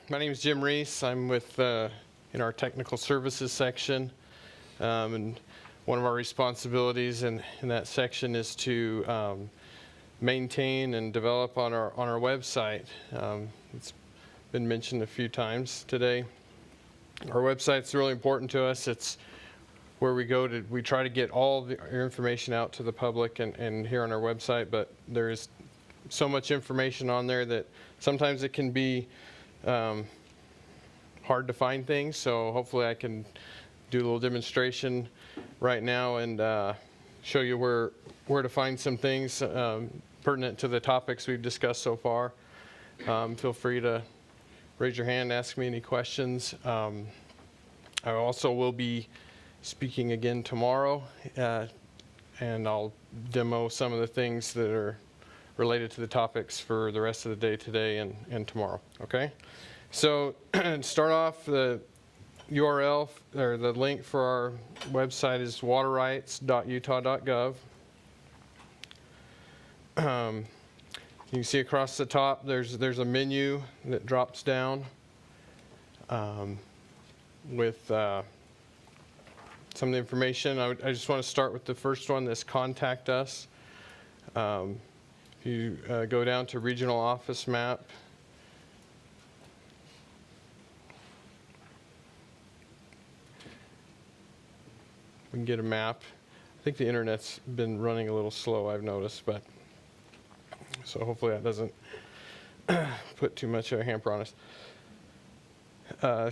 My name is Jim Reese. I'm with in our technical services section, and one of our responsibilities in that section is to maintain and develop on our website. It's been mentioned a few times today. Our website's really important to us. It's where we try to get all our information out to the public and here on our website, but there is so much information on there that sometimes it can be hard to find things. So hopefully I can do a little demonstration right now and show you where to find some things pertinent to the topics we've discussed so far. Feel free to raise your hand, ask me any questions. I also will be speaking again tomorrow, and I'll demo some of the things that are related to the topics for the rest of the day today and tomorrow. Okay? So start off, the URL or the link for our website is waterrights.utah.gov. You can see across the top there's a menu that drops down with some of the information. I just want to start with the first one, this contact us. If you go down to regional office map, we can get a map. I think the internet's been running a little slow, I've noticed, but so hopefully that doesn't put too much of a hamper on us.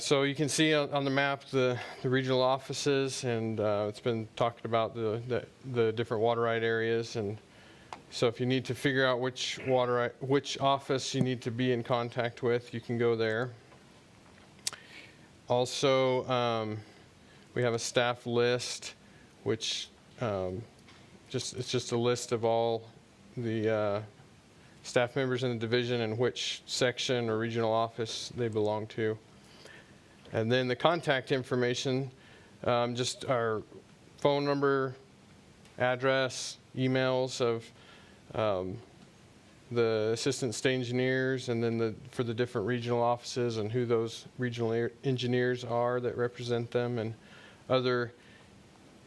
So you can see on the map the regional offices, and it's been talked about the different water right areas. And so if you need to figure out which office you need to be in contact with, you can go there. Also, we have a staff list, which it's just a list of all the staff members in the division and which section or regional office they belong to. And then the contact information, just our phone number, address, emails of the assistant state engineers, and then for the different regional offices and who those regional engineers are that represent them, and other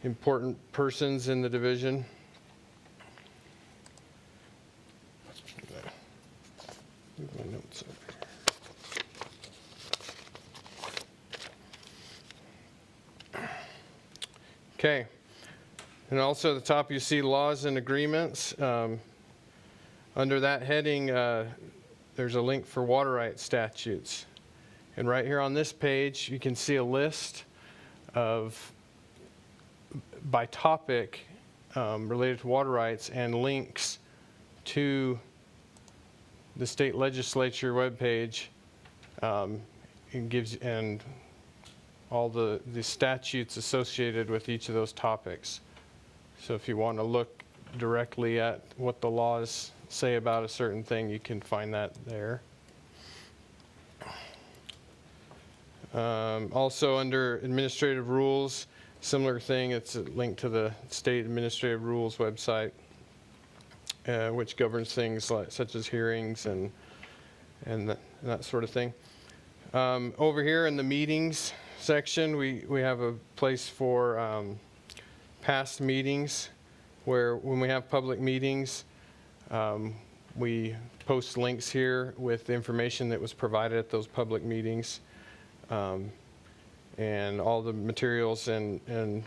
important persons in the division. Move my notes over. Okay, and also at the top you see laws and agreements. Under that heading, there's a link for water rights statutes. And right here on this page, you can see a list of, by topic, related to water rights, and links to the state legislature webpage. It gives and all the statutes associated with each of those topics. So if you want to look directly at what the laws say about a certain thing, you can find that there. Also under administrative rules, similar thing, it's a link to the state administrative rules website, which governs things such as hearings and that sort of thing. Over here in the meetings section, we have a place for past meetings, where when we have public meetings, we post links here with the information that was provided at those public meetings, and all the materials and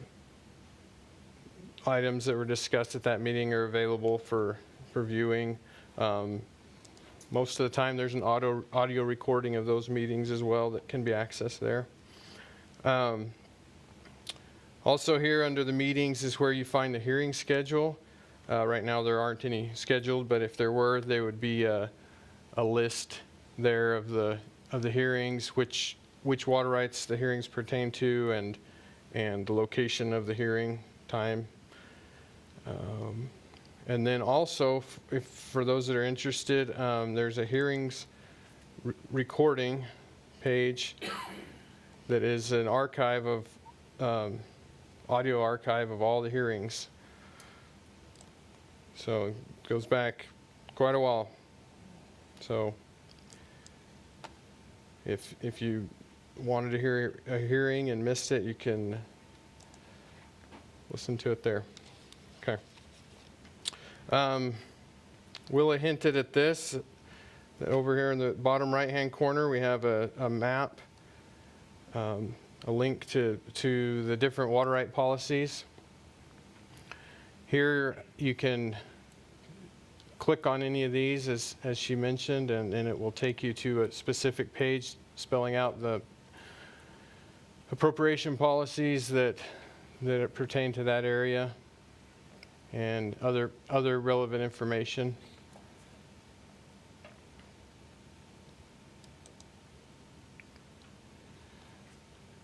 items that were discussed at that meeting are available for viewing. Most of the time there's an audio recording of those meetings as well that can be accessed there. Also here under the meetings is where you find the hearing schedule. Right now there aren't any scheduled, but if there were, there would be a list there of the hearings, which water rights the hearings pertain to, and the location of the hearing time. And then also, for those that are interested, there's a hearings recording page that is an archive of audio archive of all the hearings. So it goes back quite a while. So If you wanted to hear a hearing and missed it, you can listen to it there. Okay. Willa hinted at this. Over here in the bottom right-hand corner, we have a map, a link to the different water right policies. Here you can click on any of these, as she mentioned, and it will take you to a specific page spelling out the appropriation policies that pertain to that area and other relevant information.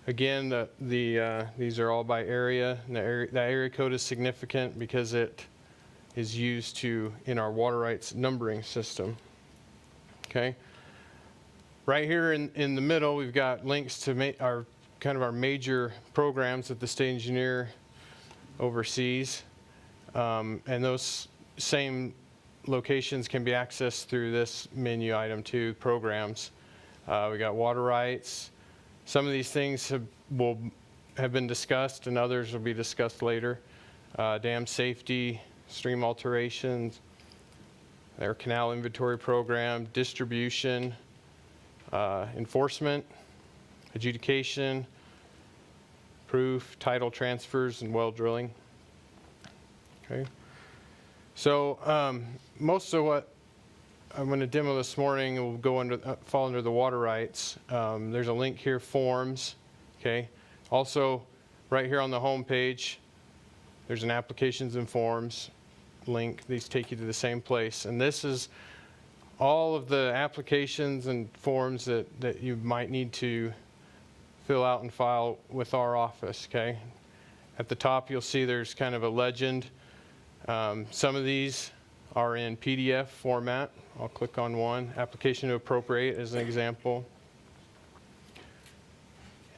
Again, these are all by area. And the area code is significant because it is used in our water rights numbering system. Okay. Right here in the middle, we've got links to our major programs that the state engineer oversees, and those same locations can be accessed through this menu item too. Programs. We got water rights. Some of these things have been discussed, and others will be discussed later. Dam safety, stream alterations, our canal inventory program, distribution, enforcement, adjudication, proof, title transfers, and well drilling. Okay. So most of what I'm going to demo this morning will fall under the water rights. There's a link here, forms. Okay. Also, right here on the home page, there's an applications and forms link. These take you to the same place. And this is all of the applications and forms that you might need to fill out and file with our office. Okay. At the top, you'll see there's kind of a legend. Some of these are in PDF format. I'll click on one. Application to appropriate as an example.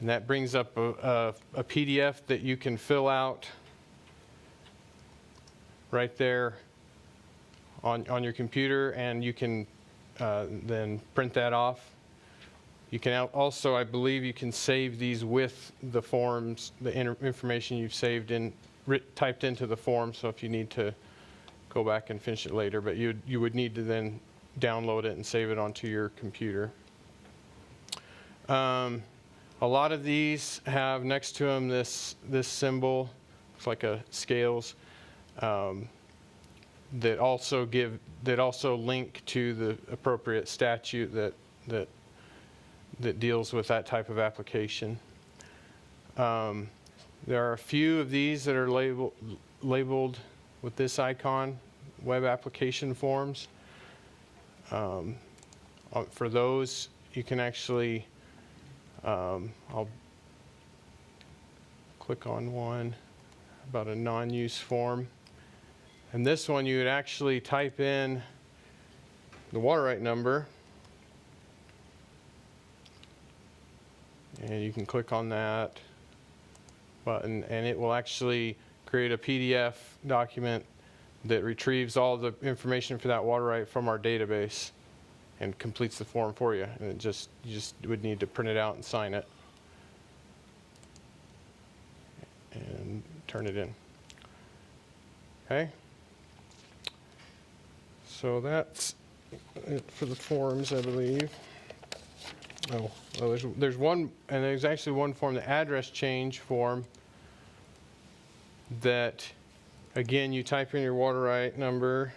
And that brings up a PDF that you can fill out right there on your computer, and you can then print that off. You can also, I believe, you can save these with the forms, the information you've saved typed into the form. So if you need to go back and finish it later, but you would need to then download it and save it onto your computer. A lot of these have next to them this symbol. It's like a scales that also link to the appropriate statute that deals with that type of application. There are a few of these that are labeled with this icon, web application forms. For those, you can actually, I'll click on one about a non-use form. And this one, you would actually type in the water right number, and you can click on that button, and it will actually create a PDF document that retrieves all the information for that water right from our database and completes the form for you. And you just would need to print it out and sign it and turn it in. Okay. So that's it for the forms, I believe. Oh, well, there's one, and there's actually one form, the address change form, that again, you type in your water right number.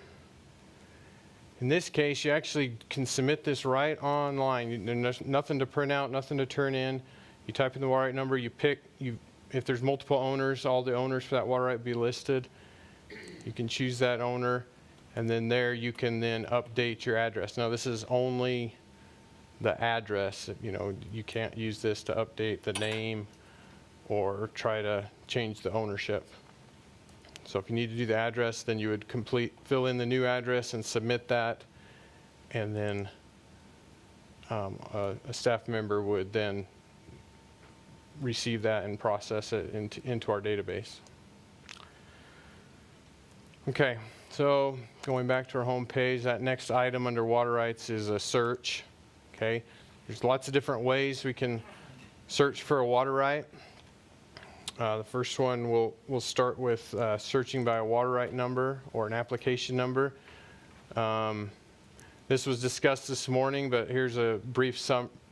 In this case, you actually can submit this right online. There's nothing to print out, nothing to turn in. You type in the water right number, if there's multiple owners, all the owners for that water right be listed. You can choose that owner, and then there you can then update your address. Now this is only the address. You can't use this to update the name or try to change the ownership. So if you need to do the address, then you would fill in the new address and submit that, and then a staff member would then receive that and process it into our database. Okay, so going back to our home page, that next item under water rights is a search. Okay, There's lots of different ways we can search for a water right. The first one, we'll start with searching by a water right number or an application number. This was discussed this morning, but here's a brief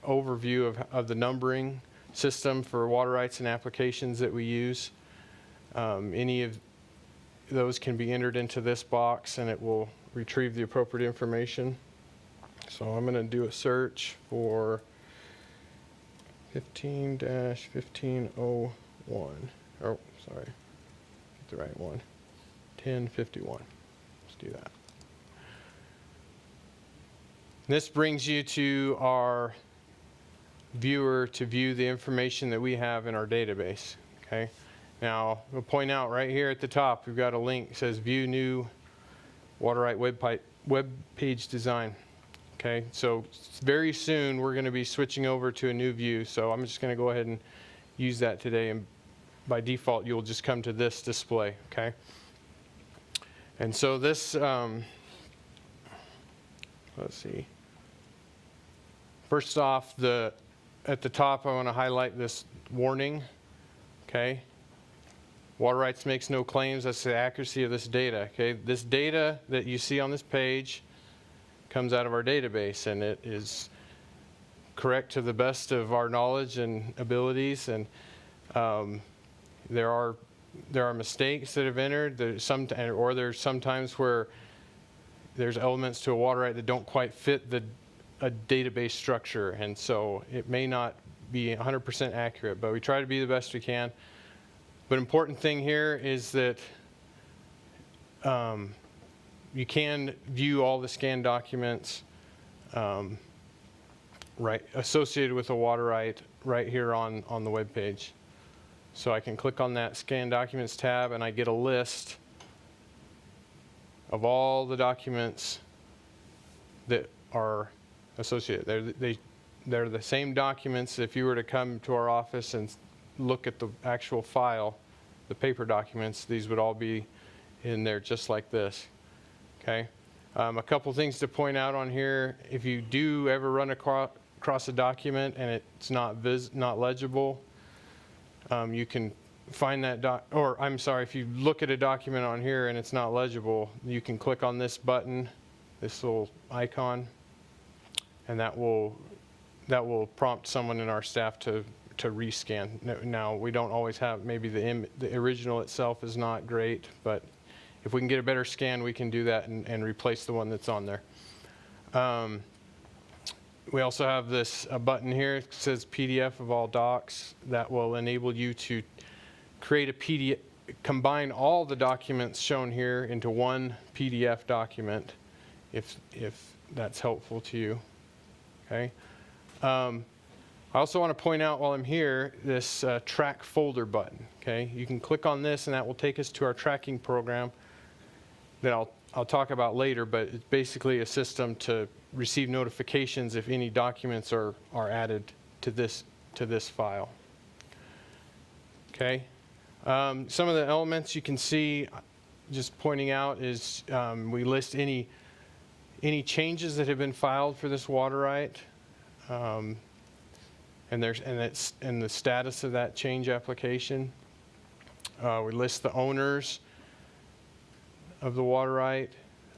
overview of the numbering system for water rights and applications that we use. Any of those can be entered into this box and it will retrieve the appropriate information. So I'm going to do a search for 15-1501. Oh, sorry. Get the right one. 1051. Let's do that. This brings you to our viewer to view the information that we have in our database. Okay. Now, we'll point out right here at the top, we've got a link that says View New Water Right Web Page Design. Okay, so very soon we're going to be switching over to a new view. So I'm just going to go ahead and use that today. And by default, you'll just come to this display. Okay. And so this, let's see. First off, at the top, I want to highlight this warning. Okay. Water rights makes no claims. That's the accuracy of this data. Okay. This data that you see on this page comes out of our database, and it is correct to the best of our knowledge and abilities. And there are mistakes that have entered. There's sometimes where there's elements to a water right that don't quite fit a database structure, and so it may not be 100% accurate. But we try to be the best we can. But important thing here is that you can view all the scanned documents associated with a water right here on the web page. So I can click on that Scan Documents tab, and I get a list of all the documents that are associated. They're the same documents. If you were to come to our office and look at the actual file, the paper documents, these would all be in there just like this. Okay. A couple things to point out on here. If you do ever run across a document and it's not legible, you can find that if you look at a document on here and it's not legible, you can click on this button, this little icon, and that will prompt someone in our staff to rescan. Now, we don't always have, maybe the original itself is not great, but if we can get a better scan, we can do that and replace the one that's on there. We also have a button here. It says PDF of all docs. That will enable you to create a PDF, combine all the documents shown here into one PDF document, if that's helpful to you. Okay. I also want to point out while I'm here this track folder button. Okay. You can click on this, and that will take us to our tracking program that I'll talk about later, but it's basically a system to receive notifications if any documents are added to this file. Okay. Some of the elements you can see, just pointing out, is we list any changes that have been filed for this water right, and the status of that change application. We list the owners of the water right.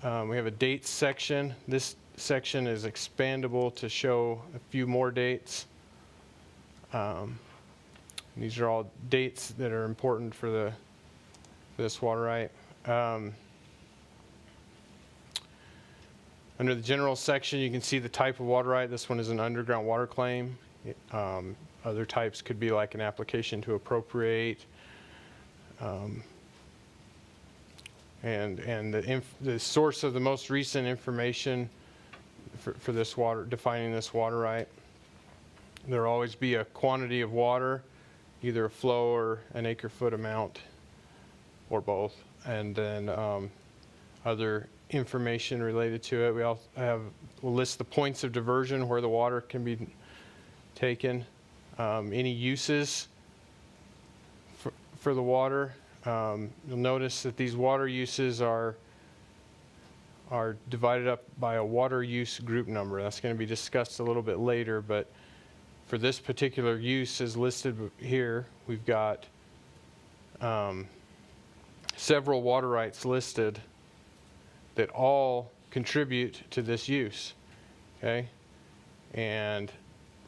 We have a dates section. This section is expandable to show a few more dates. These are all dates that are important for this water right. Under the general section, you can see the type of water right. This one is an underground water claim. Other types could be like an application to appropriate. And the source of the most recent information for this water, defining this water right. There will always be a quantity of water, either a flow or an acre-foot amount, or both. And then other information related to it. We'll list the points of diversion where the water can be taken, any uses for the water. You'll notice that these water uses are are divided up by a water use group number. That's going to be discussed a little bit later, but for this particular use as listed here, we've got several water rights listed that all contribute to this use, okay? And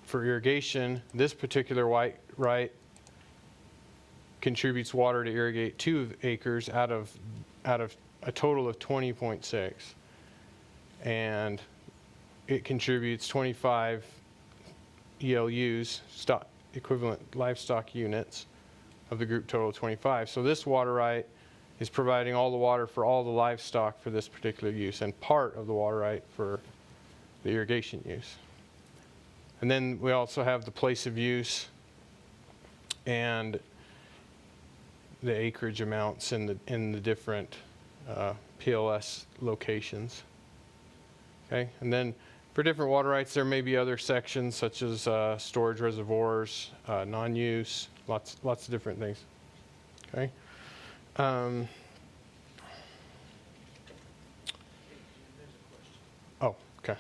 for irrigation, this particular right contributes water to irrigate 2 acres out of a total of 20.6, and it contributes 25 ELUs, stock equivalent livestock units, of the group total of 25. So this water right is providing all the water for all the livestock for this particular use, and part of the water right for the irrigation use. And then we also have the place of use and the acreage amounts in the different PLS locations. Okay, and then for different water rights, there may be other sections such as storage reservoirs, non-use, lots of different things. Okay. Oh, okay.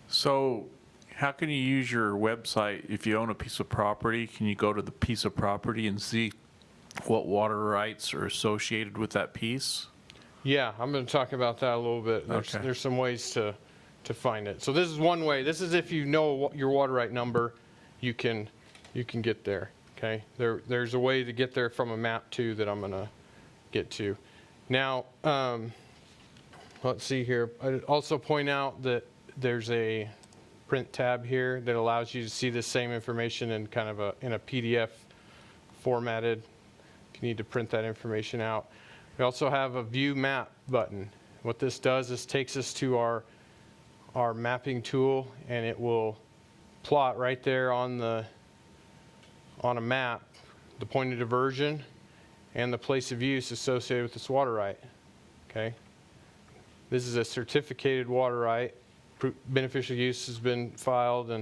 So how can you use your website if you own a piece of property? Can you go to the piece of property and see what water rights are associated with that piece? Yeah, I'm going to talk about that a little bit. There's some ways to find it. So this is one way. This is if you know your water right number, you can get there. Okay. There's a way to get there from a map too that I'm going to get to. Now, let's see here. I'd also point out that there's a print tab here that allows you to see the same information in kind of in a PDF formatted if you need to print that information out. We also have a view map button. What this does is takes us to our mapping tool, and it will plot right there on a map the point of diversion and the place of use associated with this water right. Okay. This is a certificated water right. Beneficial use has been filed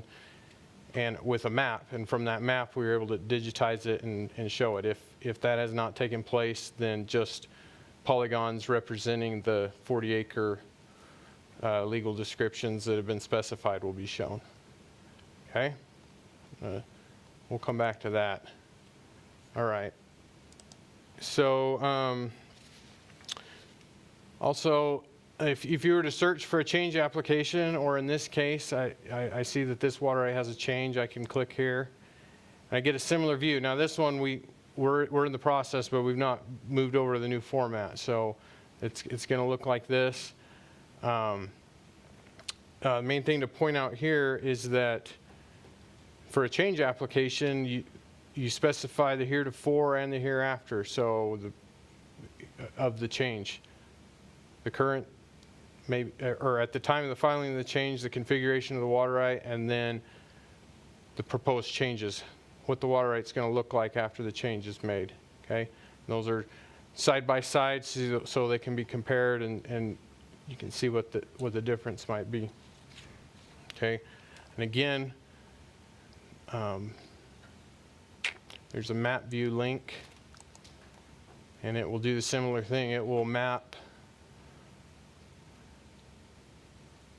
and with a map, and from that map we were able to digitize it and show it. If that has not taken place, then just polygons representing the 40-acre legal descriptions that have been specified will be shown. Okay? We'll come back to that. All right. So also, if you were to search for a change application, or in this case, I see that this water right has a change, I can click here. And I get a similar view. Now this one, we're in the process, but we've not moved over to the new format. So it's going to look like this. Main thing to point out here is that for a change application, you specify the heretofore and the hereafter. So of the change, the current, maybe, or at the time of the filing of the change, the configuration of the water right, and then the proposed changes, what the water right's going to look like after the change is made. Okay, and those are side by side, so they can be compared, and you can see what the difference might be. Okay, and again, there's a map view link, and it will do the similar thing. It will map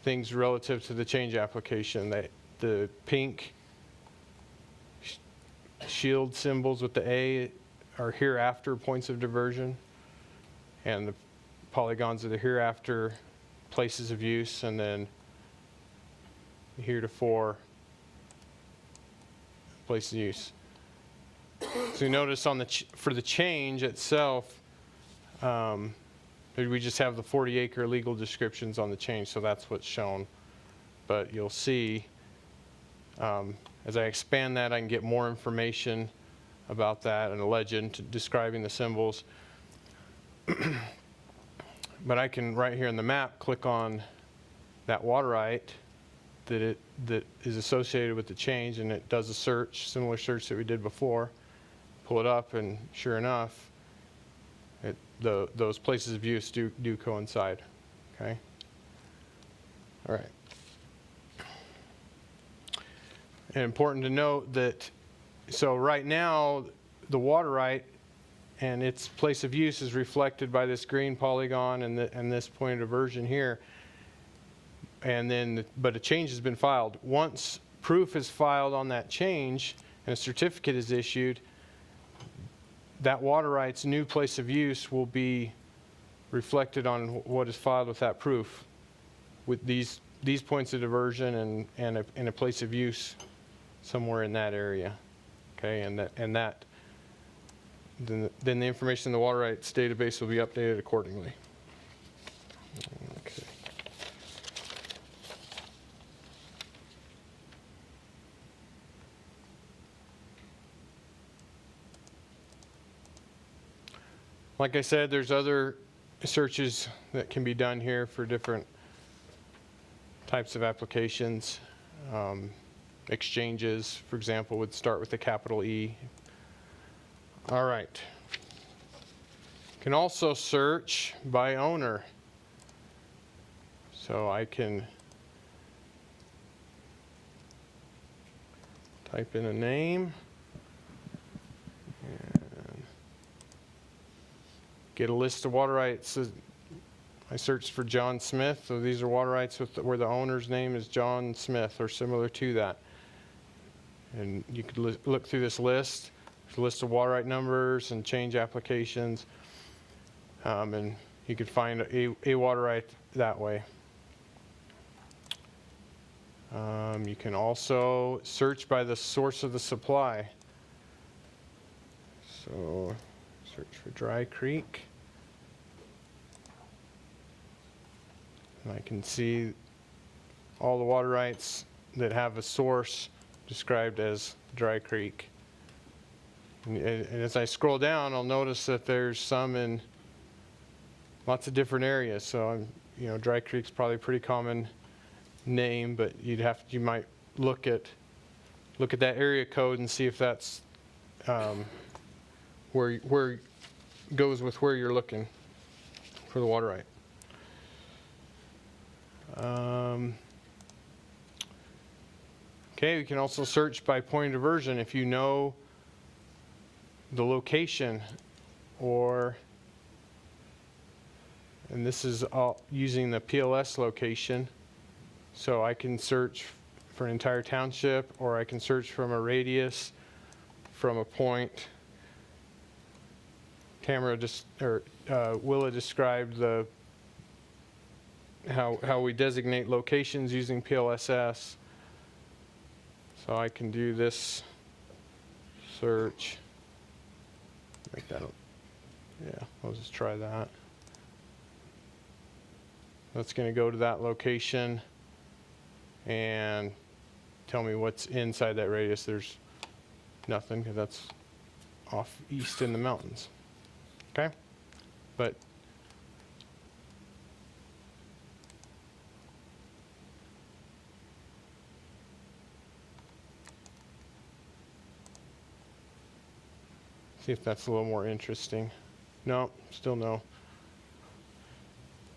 things relative to the change application. The pink shield symbols with the A are hereafter points of diversion, and the polygons are the hereafter places of use, and then heretofore places of use. So you notice for the change itself, we just have the 40-acre legal descriptions on the change, so that's what's shown. But you'll see, as I expand that, I can get more information about that and a legend describing the symbols. But I can, right here in the map, click on that water right that is associated with the change, and it does a search, similar search that we did before. Pull it up, and sure enough, those places of use do coincide. Okay. All right. And important to note that, so right now, the water right and its place of use is reflected by this green polygon and this point of diversion here. And then, but a change has been filed. Once proof is filed on that change and a certificate is issued, that water rights new place of use will be reflected on what is filed with that proof, with these points of diversion and a place of use somewhere in that area. Okay, then the information in the water rights database will be updated accordingly. Okay. Like I said, there's other searches that can be done here for different types of applications. Exchanges, for example, would start with a capital E. All right. Can also search by owner. So I can type in a name and get a list of water rights. I searched for John Smith, so these are water rights where the owner's name is John Smith or similar to that. And you could look through this list. There's a list of water right numbers and change applications. And you could find a water right that way. You can also search by the source of the supply. So search for Dry Creek. And I can see all the water rights that have a source described as Dry Creek. And as I scroll down, I'll notice that there's some in lots of different areas. So Dry Creek's probably a pretty common name, but you might look at that area code and see if that's where goes with where you're looking for the water right. Okay, we can also search by point of diversion if you know the location, and this is all using the PLS location. So I can search for an entire township, or I can search from a radius from a point. Willa described how we designate locations using PLSS. So I can do this search. Make that, yeah, I'll just try that. That's going to go to that location and tell me what's inside that radius. There's nothing, because that's off east in the mountains. Okay? But see if that's a little more interesting. No, still no.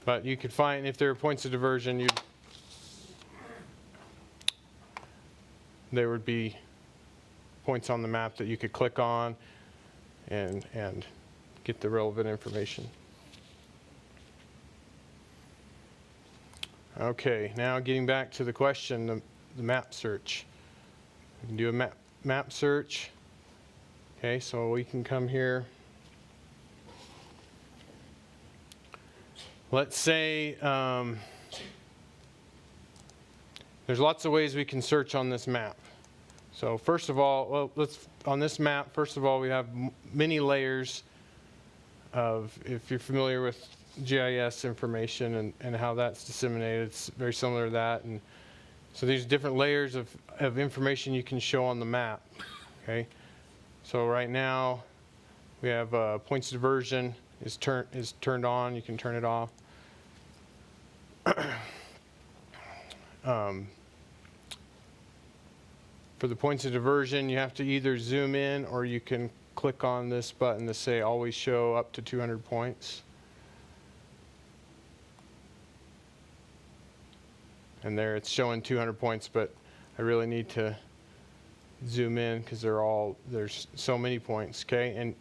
But you could find, if there are points of diversion, there would be points on the map that you could click on and get the relevant information. Okay, now getting back to the question, the map search. We can do a map search. Okay, so we can come here. Let's say there's lots of ways we can search on this map. So first of all, on this map, first of all, we have many layers of, if you're familiar with GIS information and how that's disseminated, it's very similar to that. And so these different layers of information you can show on the map. Okay, so right now we have points of diversion is turned on. You can turn it off. For the points of diversion, you have to either zoom in, or you can click on this button to say always show up to 200 points. And there it's showing 200 points, but I really need to zoom in because there's so many points. Okay, and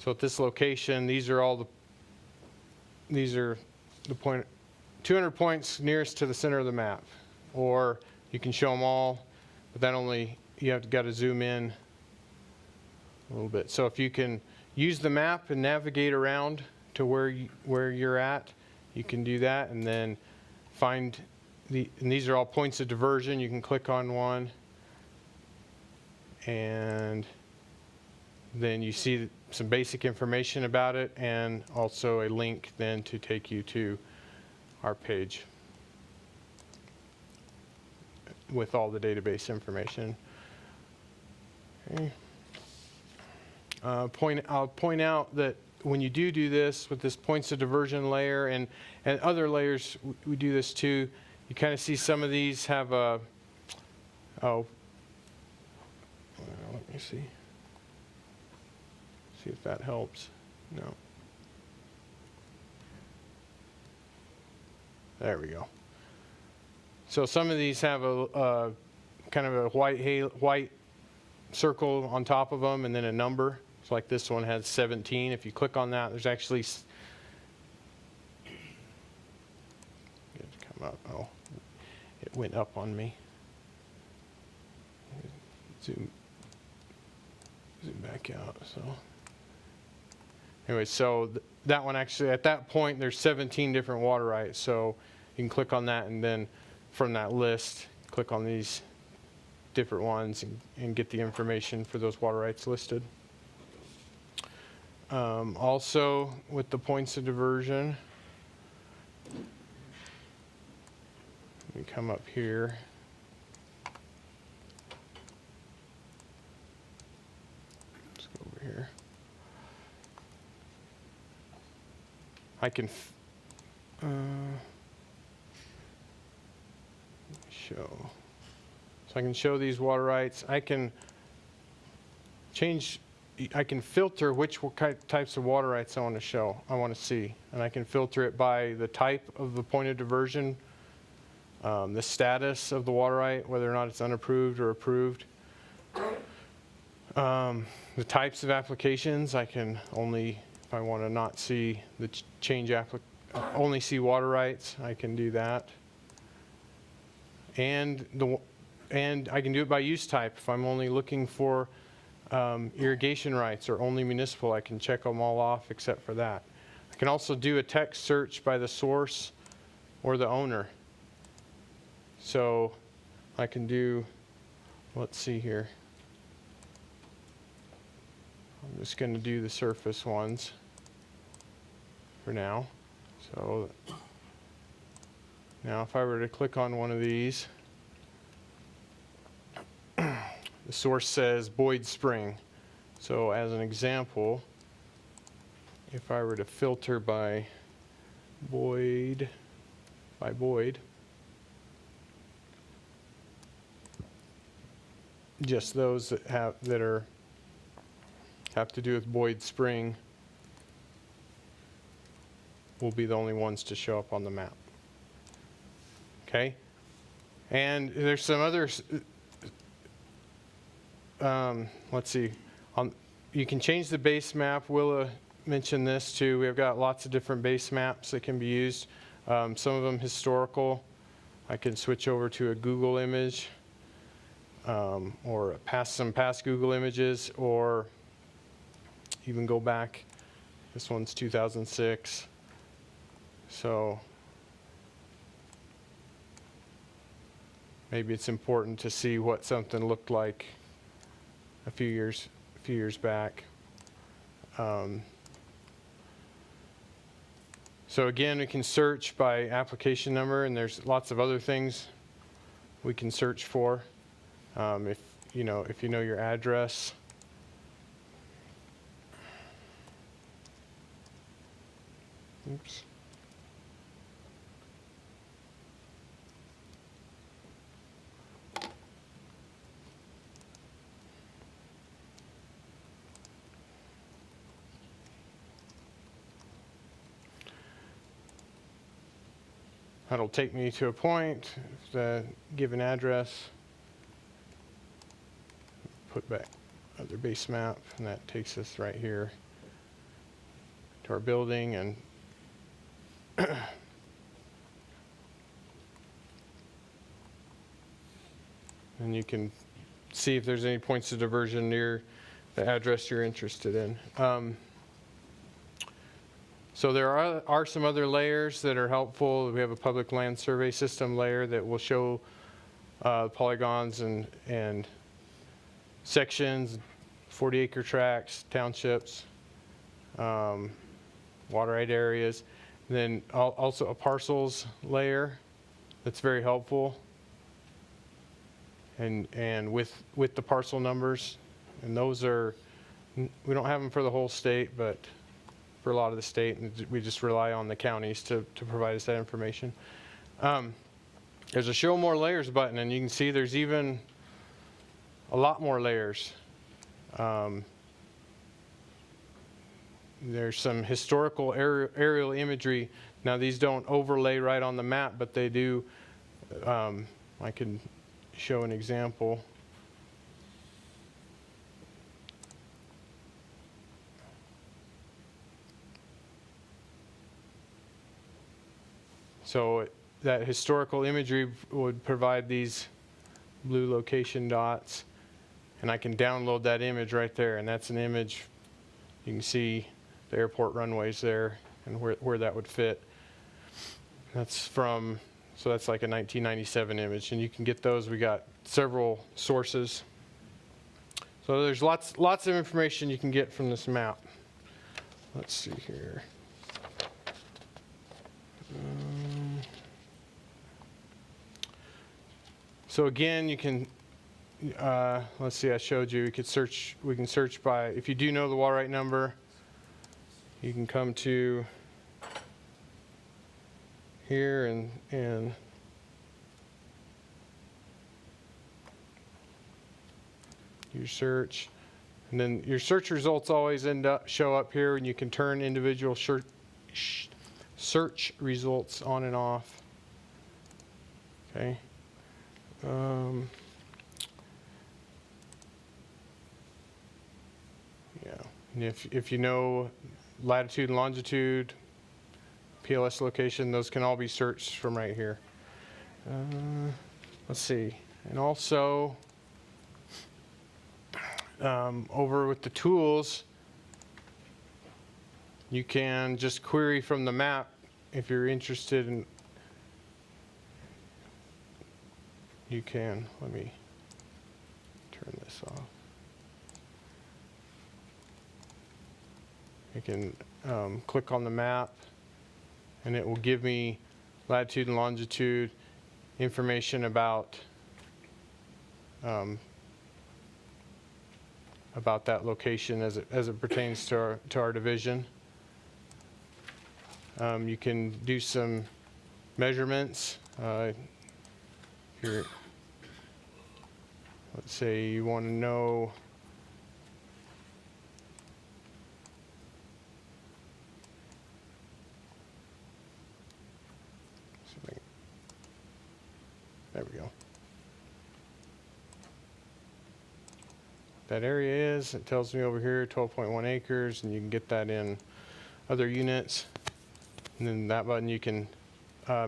So at this location, these are the 200 points nearest to the center of the map. Or you can show them all, but that only, you have got to zoom in a little bit. So if you can use the map and navigate around to where you're at, you can do that, and then find and these are all points of diversion. You can click on one, and then you see some basic information about it, and also a link then to take you to our page with all the database information. Okay. I'll point out that when you do this with this points of diversion layer and other layers, we do this too. You kind of see some of these have a, let me see if that helps. No. There we go. So some of these have a kind of a white circle on top of them and then a number. So like this one has 17. If you click on that, there's actually come up. Oh, it went up on me. Zoom back out. So anyway, so that one actually, at that point, there's 17 different water rights. So you can click on that, and then from that list, click on these different ones and get the information for those water rights listed. Also, with the points of diversion, let me come up here. Let's go over here. I can show. So I can show these water rights. I can filter which types of water rights I want to see. And I can filter it by the type of the point of diversion, the status of the water right, whether or not it's unapproved or approved. The types of applications, I can only, if I want to not see the only see water rights, I can do that. And I can do it by use type. If I'm only looking for irrigation rights or only municipal, I can check them all off except for that. I can also do a text search by the source or the owner. So I can do, let's see here. I'm just going to do the surface ones for now. So now if I were to click on one of these, the source says Boyd Spring. So as an example, if I were to filter by Boyd, just those that have to do with Boyd Spring will be the only ones to show up on the map. Okay? And there's some others. Let's see. You can change the base map. Willa mentioned this too. We've got lots of different base maps that can be used. Some of them historical. I can switch over to a Google image or some past Google images, or even go back. This one's 2006. So maybe it's important to see what something looked like a few years back. So again, we can search by application number, and there's lots of other things we can search for. If you know your address. Oops. That'll take me to a point, the given address, put back other base map, and that takes us right here to our building, and you can see if there's any points of diversion near the address you're interested in. So there are some other layers that are helpful. We have a public land survey system layer that will show polygons and sections, 40-acre tracts, townships, water right areas. And then also a parcels layer that's very helpful. And with the parcel numbers, and those are, we don't have them for the whole state, but for a lot of the state, and we just rely on the counties to provide us that information. There's a show more layers button, and you can see there's even a lot more layers. There's some historical aerial imagery. Now these don't overlay right on the map, but they do. I can show an example. So that historical imagery would provide these blue location dots, and I can download that image right there, and that's an image. You can see the airport runways there and where that would fit. That's from, so that's like a 1997 image, and you can get those. We got several sources. So there's lots of information you can get from this map. Let's see here. So again, you can, let's see, I showed you, we can search by, if you do know the water right number, you can come to here and you search, and then your search results always show up here, and you can turn individual search results on and off. Okay. Yeah, and if you know latitude and longitude, PLS location, those can all be searched from right here. Let's see, and also over with the tools, you can just query from the map if you're interested in. You can, let me turn this off. You can click on the map, and it will give me latitude and longitude information about that location as it pertains to our division. You can do some measurements. Here, let's say you want to know something. There we go. That area is, it tells me over here 12.1 acres, and you can get that in other units. And then that button, you can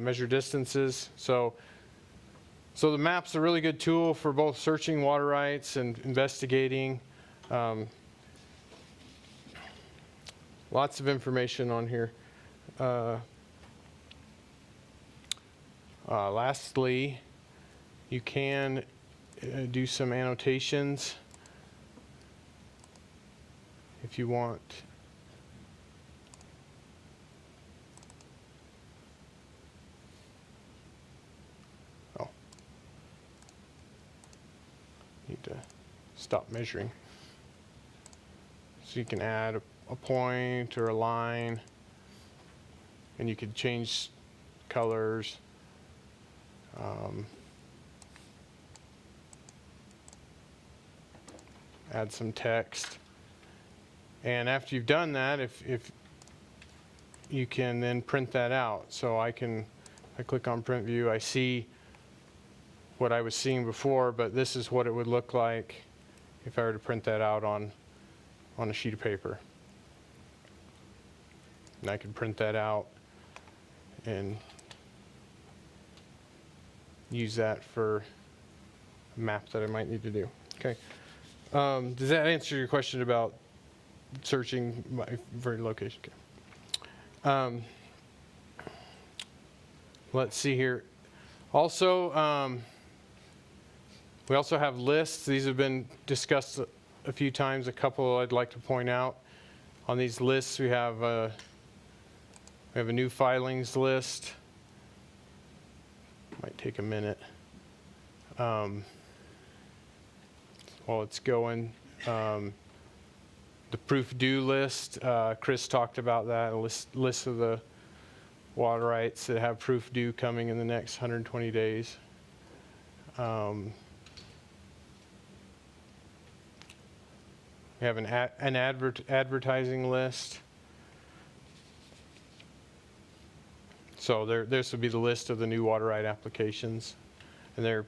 measure distances. So the map's a really good tool for both searching water rights and investigating. Lots of information on here. Lastly, you can do some annotations if you want. Need to stop measuring. So you can add a point or a line, and you can change colors. Add some text. And after you've done that, if you can then print that out. So I click on print view, I see what I was seeing before, but this is what it would look like if I were to print that out on a sheet of paper. And I can print that out and use that for a map that I might need to do. Okay. Does that answer your question about searching for location? Okay. Let's see here. Also, we also have lists. These have been discussed a few times. A couple I'd like to point out. On these lists, we have a new filings list. Might take a minute. While it's going, the proof due list. Chris talked about that. A list of the water rights that have proof due coming in the next 120 days. We have an advertising list. So this would be the list of the new water right applications, and they're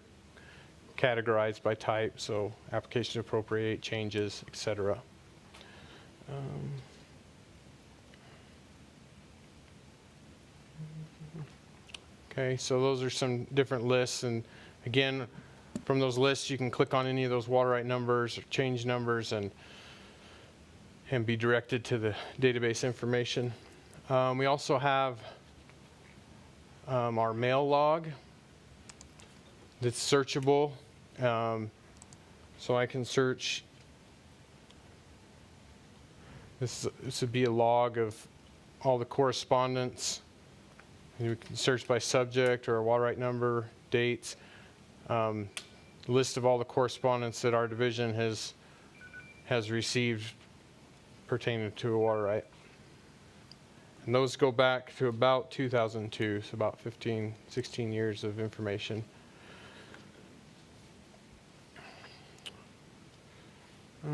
categorized by type, so application appropriate, changes, etc. Okay, so those are some different lists, and again, from those lists, you can click on any of those water right numbers or change numbers and be directed to the database information. We also have our mail log that's searchable. So I can search. This would be a log of all the correspondence. You can search by subject or a water right number, dates. List of all the correspondence that our division has received pertaining to a water right. And those go back to about 2002, so about 15, 16 years of information.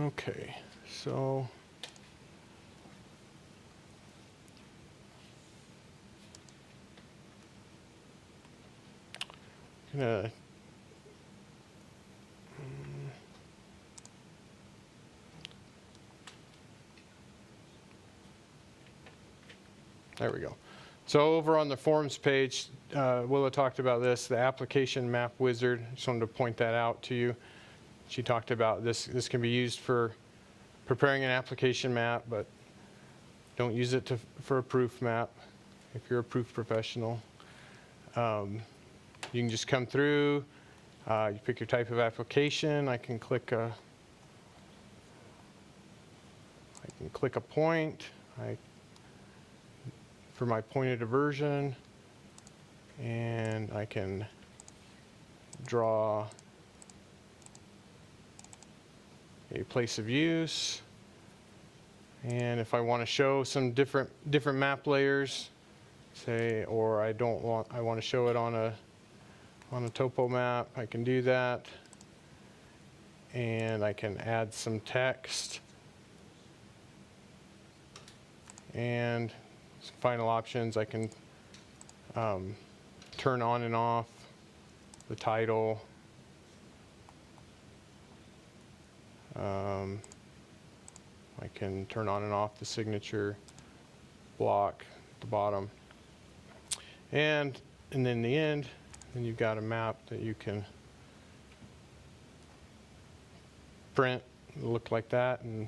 Okay, so gonna there we go. So over on the forms page, Willa talked about this, the application map wizard. Just wanted to point that out to you. She talked about this. This can be used for preparing an application map, but don't use it for a proof map if you're a proof professional. You can just come through, you pick your type of application. I can click a point for my point of diversion, and I can draw a place of use. And if I want to show some different map layers, say, or I want to show it on a topo map, I can do that. And I can add some text. And some final options, I can turn on and off the title. I can turn on and off the signature block at the bottom. And then in the end, then you've got a map that you can print, look like that, and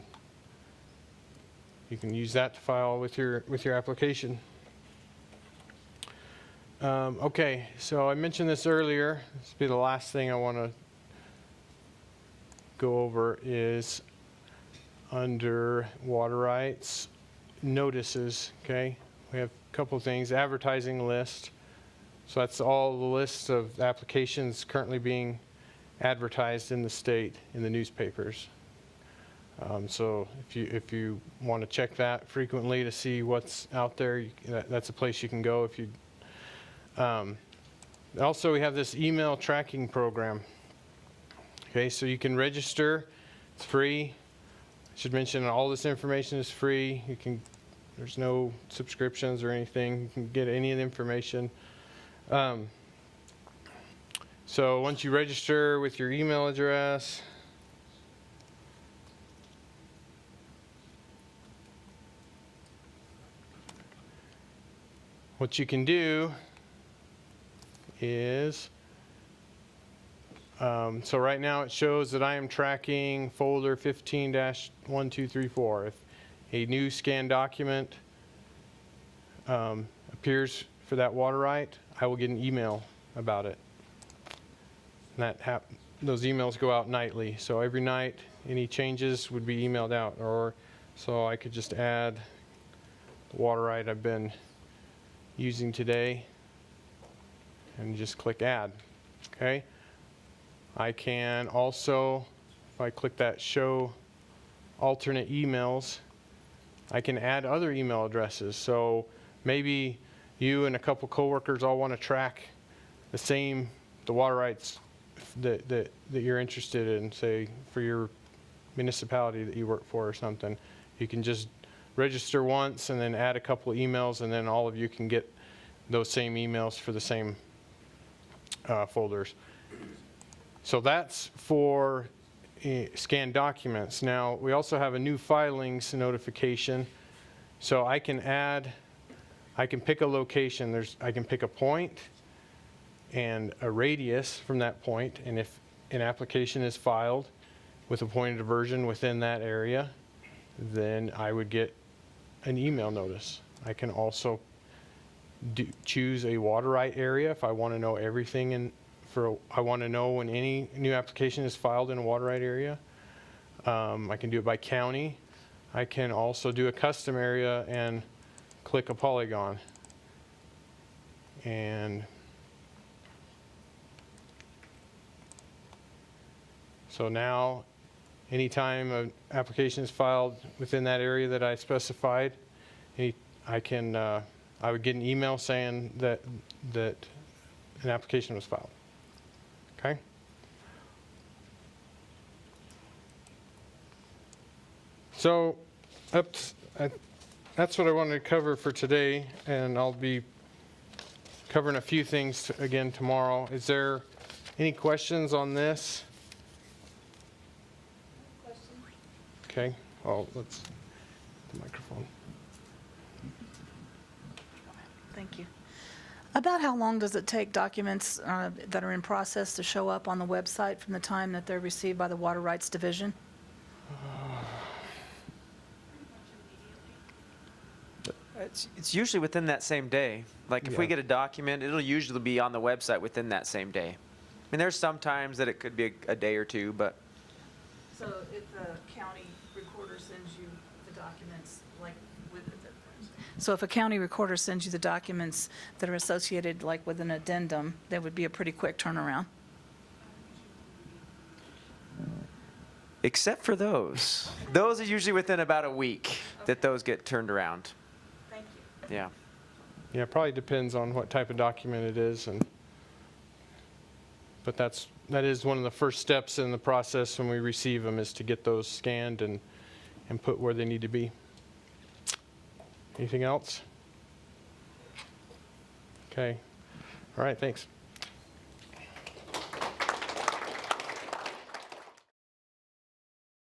you can use that to file with your application. Okay, so I mentioned this earlier. This will be the last thing I want to go over is under water rights notices. Okay, we have a couple of things. Advertising list. So that's all the lists of applications currently being advertised in the state in the newspapers. So if you want to check that frequently to see what's out there, that's a place you can go. If you also, we have this email tracking program. Okay, so you can register. It's free. I should mention all this information is free. There's no subscriptions or anything. You can get any of the information. So once you register with your email address, what you can do is, so right now it shows that I am tracking folder 15-1234. If a new scan document appears for that water right, I will get an email about it. And those emails go out nightly. So every night, any changes would be emailed out. Or so I could just add the water right I've been using today and just click add. Okay. I can also, if I click that show alternate emails, I can add other email addresses. So maybe you and a couple coworkers all want to track the water rights that you're interested in, say for your municipality that you work for or something. You can just register once and then add a couple of emails, and then all of you can get those same emails for the same folders. So that's for scanned documents. Now we also have a new filings notification. So I can pick a location. I can pick a point and a radius from that point, and if an application is filed with a point of diversion within that area, then I would get an email notice. I can also choose a water right area if I want to know everything I want to know when any new application is filed in a water right area. I can do it by county. I can also do a custom area and click a polygon. And so now, anytime an application is filed within that area that I specified, I would get an email saying that an application was filed. Okay? So that's what I wanted to cover for today, and I'll be covering a few things again tomorrow. Is there any questions on this? Okay. Oh, let's the microphone. Thank you. About how long does it take documents that are in process to show up on the website from the time that they're received by the Water Rights Division? It's usually within that same day. Like if we get a document, it'll usually be on the website within that same day. I mean, there's some times that it could be a day or two, but. So if the county recorder sends you the documents, like so if a county recorder sends you the documents that are associated like with an addendum, that would be a pretty quick turnaround. Except for those. Those are usually within about a week that those get turned around. Thank you. Yeah. Yeah, it probably depends on what type of document it is, but that is one of the first steps in the process when we receive them, is to get those scanned and put where they need to be. Anything else? Okay. All right, thanks.